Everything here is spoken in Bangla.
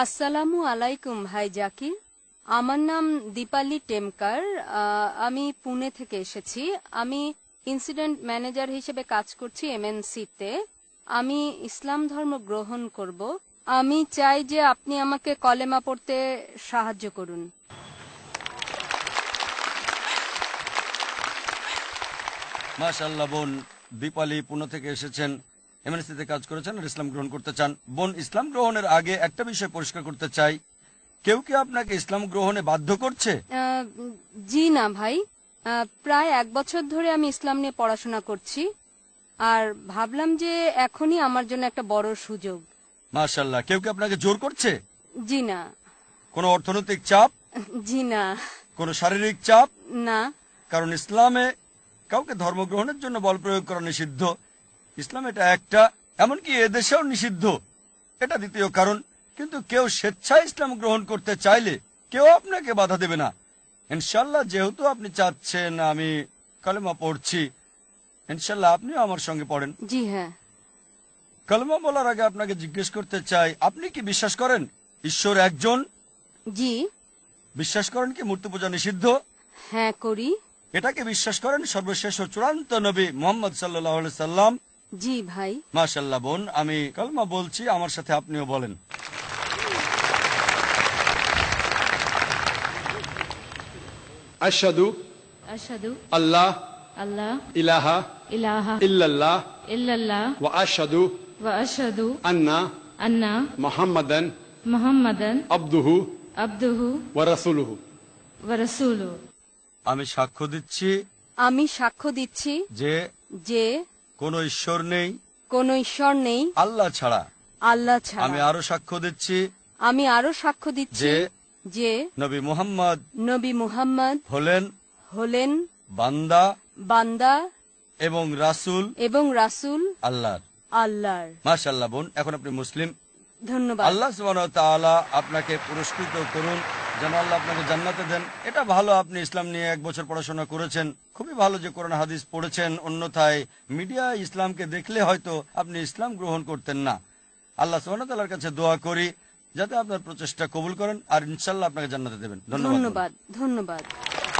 আসসালামু আলাইকুম ভাই জাকির। আমার নাম দীপালি টেমকার। আমি পুনে থেকে এসেছি। আমি ইনসিডেন্ট ম্যানেজার হিসেবে কাজ করছি এমএনসি-তে। আমি ইসলাম ধর্ম গ্রহণ করব। আমি চাই যে আপনি আমাকে কলেমা পড়তে সাহায্য করুন। মাশাআল্লাহ, বোন দীপালি পুনে থেকে এসেছেন, এমএনসিতে কাজ করেছেন আর ইসলাম গ্রহণ করতে চান। বোন, ইসলাম গ্রহণের আগে একটা বিষয় পরিষ্কার করতে চাই, কেউ কি আপনাকে ইসলাম গ্রহণে বাধ্য করছে? জি না ভাই, প্রায় 1 বছর ধরে আমি ইসলাম নিয়ে পড়াশোনা করছি, আর ভাবলাম যে এখনই আমার জন্য একটা বড় সুযোগ। মাশাআল্লাহ, কেউ কি আপনাকে জোর করছে? জি না। কোনো অর্থনৈতিক চাপ? জি না। কোনো শারীরিক চাপ? না। কারণ ইসলামে কাউকে ধর্ম গ্রহণের জন্য বল প্রয়োগ করা নিষিদ্ধ। ইসলাম এটা একটা, এমনকি এদেশেও নিষিদ্ধ, এটা দ্বিতীয় কারণ। কিন্তু কেউ স্বেচ্ছায় ইসলাম গ্রহণ করতে চাইলে কেউ আপনাকে বাধা দেবে না। ইনশাল্লাহ, যেহেতু আপনি চাচ্ছেন আমি কালেমা পড়ছি, ইনশাল্লাহ আপনিও আমার সঙ্গে পড়েন। জি হ্যাঁ। কালেমা বলার আগে আপনাকে জিজ্ঞেস করতে চাই, আপনি কি বিশ্বাস করেন ঈশ্বর একজন? জি। বিশ্বাস করেন কি মূর্তি পূজা নিষিদ্ধ? হ্যাঁ করি। এটাকে বিশ্বাস করেন সর্বশেষ ও চূড়ান্ত নবী মুহাম্মদ সাল্লাল্লাহু আলাইহি সাল্লাম? জি ভাই। মাশাআল্লাহ বোন, আমি কালেমা বলছি, আমার সাথে আপনিও বলেন। আশহাদু আশহাদু আল্লাহ আল্লাহ ইলাহা ইলাহা ইল্লাল্লাহ ইল্লাল্লাহ ওয়া আশহাদু ওয়া আশহাদু আন্না আন্না মুহাম্মাদান মুহাম্মাদান আবদুহু আবদুহু ওয়া রাসূলুহু। ওয়া রাসূলুহু। আমি সাক্ষ্য দিচ্ছি আমি সাক্ষ্য দিচ্ছি যে যে কোনো ঈশ্বর নেই কোনো ঈশ্বর নেই আল্লাহ ছাড়া। আল্লাহ ছাড়া। আমি আরো সাক্ষ্য দিচ্ছি আমি আরো সাক্ষ্য দিচ্ছি যে নবী মুহাম্মদ নবী মুহাম্মদ হলেন বান্দা এবং রাসূল আল্লাহর। মাশাআল্লাহ বোন, এখন আপনি মুসলিম। ধন্যবাদ। আল্লাহ সুবহানাহু ওয়া তাআলা আপনাকে পুরস্কৃত করুন, যেন আল্লাহ আপনাকে জান্নাতে দেন। এটা ভালো, আপনি ইসলাম নিয়ে 1 বছর পড়াশোনা করেছেন, খুবই ভালো যে কোরআন হাদিস পড়েছেন। অন্যথায় মিডিয়া ইসলামকে দেখলে হয়তো আপনি ইসলাম গ্রহণ করতেন না। আল্লাহ সুবহানাহু ওয়া তাআলার কাছে দোয়া করি যাতে আপনার প্রচেষ্টা কবুল করেন, আর ইনশাআল্লাহ আপনাকে জান্নাতে দেবেন। ধন্যবাদ। ধন্যবাদ।